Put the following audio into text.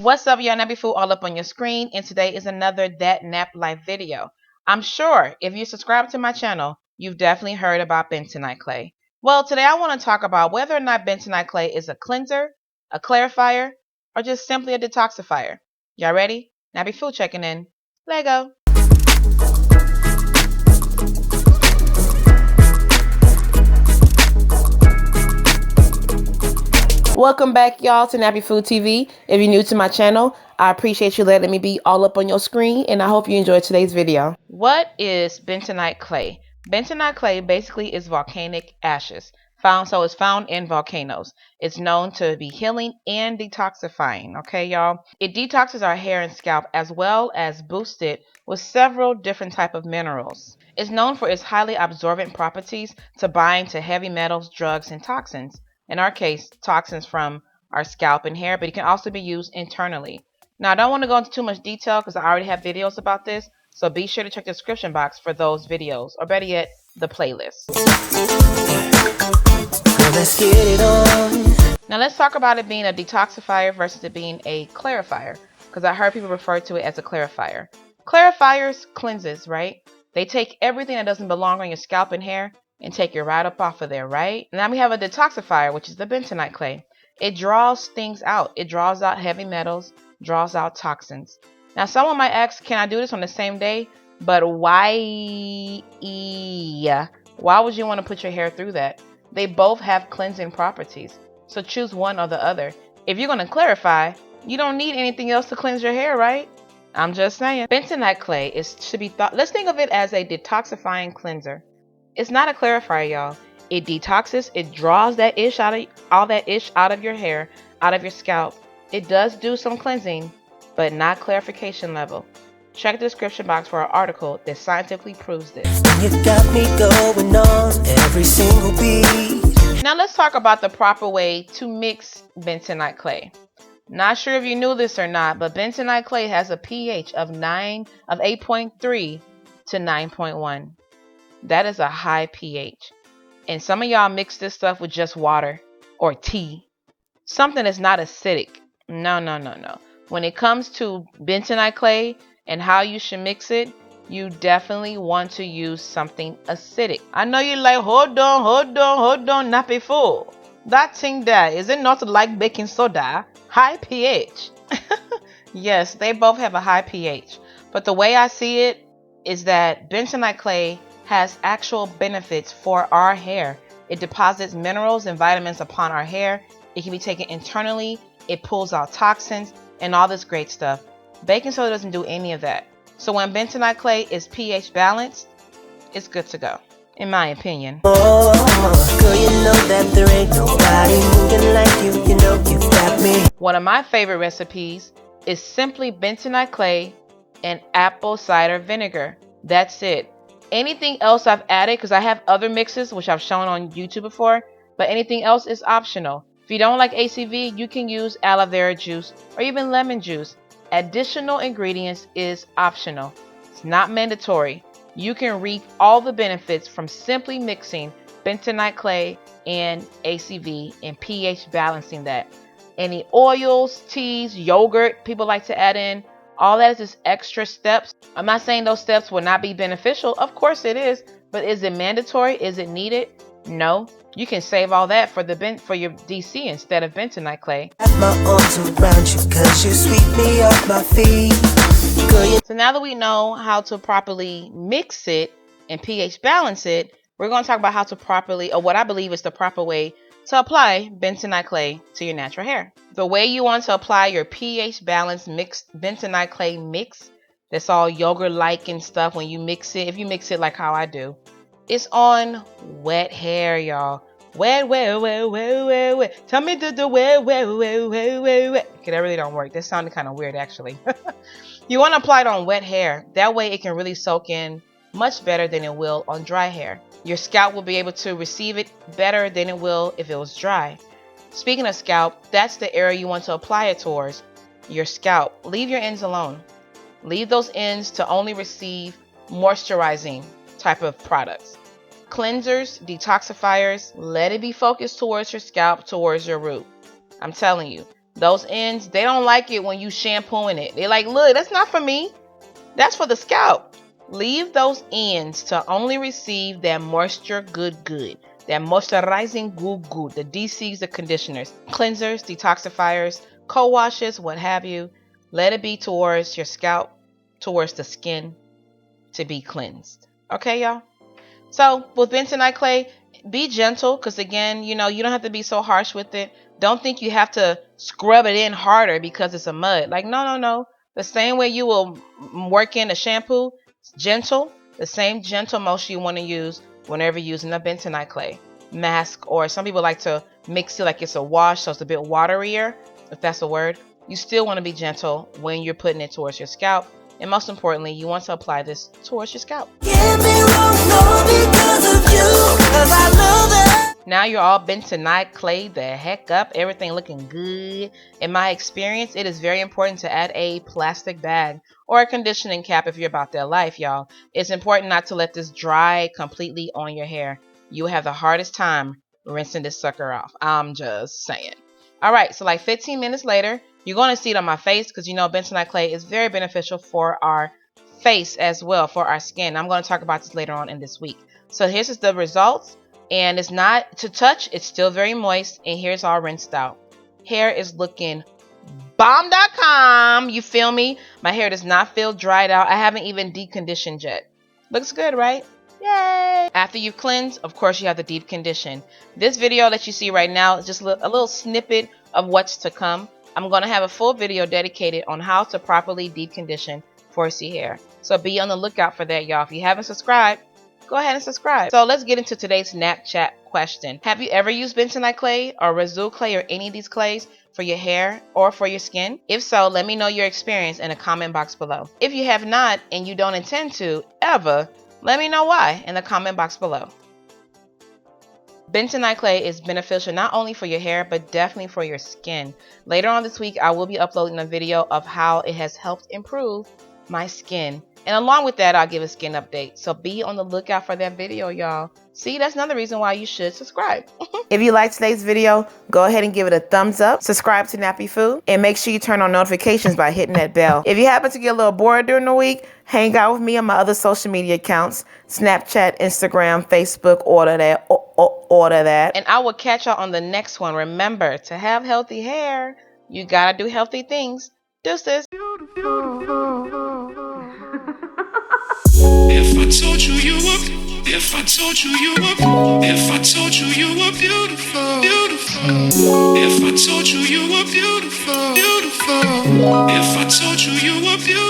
What's up, y'all? NappyFu all up on your screen, and today is another That Nap Life video. I'm sure if you subscribe to my channel, you've definitely heard about Bentonite Clay. Well, today I want to talk about whether or not Bentonite Clay is a cleanser, a clarifier, or just simply a detoxifier. Y'all ready? NappyFu checking in. Lego. Welcome back, y'all, to NappyFu TV. If you're new to my channel, I appreciate you letting me be all up on your screen, and I hope you enjoyed today's video. What is bentonite clay? Bentonite clay basically is volcanic ashes. It's found in volcanoes. It's known to be healing and detoxifying. Okay, y'all. It detoxes our hair and scalp as well as boosts it with several different type of minerals. It's known for its highly absorbent properties to bind to heavy metals, drugs, and toxins. In our case, toxins from our scalp and hair, but it can also be used internally. Now, I don't want to go into too much detail because I already have videos about this, so be sure to check the description box for those videos, or better yet, the playlist. Let's get it on. Now, let's talk about it being a detoxifier versus it being a clarifier, because I heard people refer to it as a clarifier. Clarifiers cleanses, right? They take everything that doesn't belong on your scalp and hair and take it right up off of there, right? Now we have a detoxifier, which is the bentonite clay. It draws things out. It draws out heavy metals, draws out toxins. Now someone might ask, can I do this on the same day? But why? Why would you want to put your hair through that? They both have cleansing properties. So choose one or the other. If you're going to clarify, you don't need anything else to cleanse your hair, right? I'm just saying. Bentonite clay should be thought, let's think of it as a detoxifying cleanser. It's not a clarifier, y'all. It detoxes, it draws that ish out of all that ish out of your hair, out of your scalp. It does do some cleansing, but not clarification level. Check the description box for an article that scientifically proves this. You got me going on every single beat. Now let's talk about the proper way to mix bentonite clay. Not sure if you knew this or not, but bentonite clay has a pH of 8.3 to 9.1. That is a high pH. And some of y'all mix this stuff with just water or tea. Something that's not acidic. No. When it comes to bentonite clay and how you should mix it, you definitely want to use something acidic. I know you're like, hold on, NappyFu. That thing there, is it not like baking soda? High pH. Yes, they both have a high pH. But the way I see it is that bentonite clay has actual benefits for our hair. It deposits minerals and vitamins upon our hair. It can be taken internally. It pulls out toxins and all this great stuff. Baking soda doesn't do any of that. So when bentonite clay is pH balanced, it's good to go, in my opinion. Oh, girl, you know that there ain't nobody moving like you. You know you got me. One of my favorite recipes is simply bentonite clay and apple cider vinegar. That's it. Anything else I've added, because I have other mixes which I've shown on YouTube before, but anything else is optional. If you don't like ACV, you can use aloe vera juice or even lemon juice. Additional ingredients is optional. It's not mandatory. You can reap all the benefits from simply mixing bentonite clay and ACV and pH balancing that. Any oils, teas, yogurt people like to add in, all that is just extra steps. I'm not saying those steps will not be beneficial. Of course it is. But is it mandatory? Is it needed? No. You can save all that for your DC instead of bentonite clay. My arms around you 'cause you sweep me off my feet. So now that we know how to properly mix it and pH balance it, we're going to talk about how to properly, or what I believe is the proper way to apply bentonite clay to your natural hair. The way you want to apply your pH balanced mixed bentonite clay mix, that's all yogurt-like and stuff when you mix it, if you mix it like how I do, it's on wet hair, y'all. Wet. Tell me to do wet. Okay, that really don't work. That sounded kind of weird, actually. You want to apply it on wet hair. That way it can really soak in much better than it will on dry hair. Your scalp will be able to receive it better than it will if it was dry. Speaking of scalp, that's the area you want to apply it towards, your scalp. Leave your ends alone. Leave those ends to only receive moisturizing type of products. Cleansers, detoxifiers, let it be focused towards your scalp, towards your root. I'm telling you, Those ends, they don't like it when you shampooing it. They're like, look, that's not for me. That's for the scalp. Leave those ends to only receive that moisture good. That moisturizing good. The DCs, the conditioners, cleansers, detoxifiers, co-washes, what have you. Let it be towards your scalp, towards the skin to be cleansed. Okay, y'all? So with bentonite clay, be gentle because again, you don't have to be so harsh with it. Don't think you have to scrub it in harder because it's a mud. Like, no. The same way you will work in a shampoo, gentle, the same gentle motion you want to use whenever using a bentonite clay mask, or some people like to mix it like it's a wash, so it's a bit waterier, if that's a word. You still want to be gentle when you're putting it towards your scalp. And most importantly, you want to apply this towards your scalp. Now you're all bentonite clay the heck up, everything looking good. In my experience, it is very important to add a plastic bag or a conditioning cap if you're about that life, y'all. It's important not to let this dry completely on your hair. You will have the hardest time rinsing this sucker off. I'm just saying. All right, so like 15 minutes later, you're going to see it on my face because bentonite clay is very beneficial for our face as well, for our skin. I'm going to talk about this later on in this week. So here's just the results, and it's not to touch. It's still very moist, and here's all rinsed out. Hair is looking bomb.com. You feel me? My hair does not feel dried out. I haven't even deconditioned yet. Looks good, right? Yay! After you've cleansed, of course, you have the deep condition. This video that you see right now is just a little snippet of what's to come. I'm going to have a full video dedicated on how to properly deep condition 4C hair. So be on the lookout for that, y'all. If you haven't subscribed, go ahead and subscribe. So let's get into today's NapChat question. Have you ever used bentonite clay or residue clay or any of these clays for your hair or for your skin? If so, let me know your experience in the comment box below. If you have not and you don't intend to ever, let me know why in the comment box below. Bentonite clay is beneficial not only for your hair, but definitely for your skin. Later on this week, I will be uploading a video of how it has helped improve my skin. And along with that, I'll give a skin update. So be on the lookout for that video, y'all. See, that's another reason why you should subscribe. If you liked today's video, go ahead and give it a thumbs up. Subscribe to NappyFu. And make sure you turn on notifications by hitting that bell. If you happen to get a little bored during the week, hang out with me on my other social media accounts. Snapchat, Instagram, Facebook, order that. And I will catch y'all on the next one. Remember, to have healthy hair, you gotta do healthy things. Deuces. If I told you you were, if I told you you were, if I told you you were beautiful, if I told you you were beautiful, if I told you you were beautiful.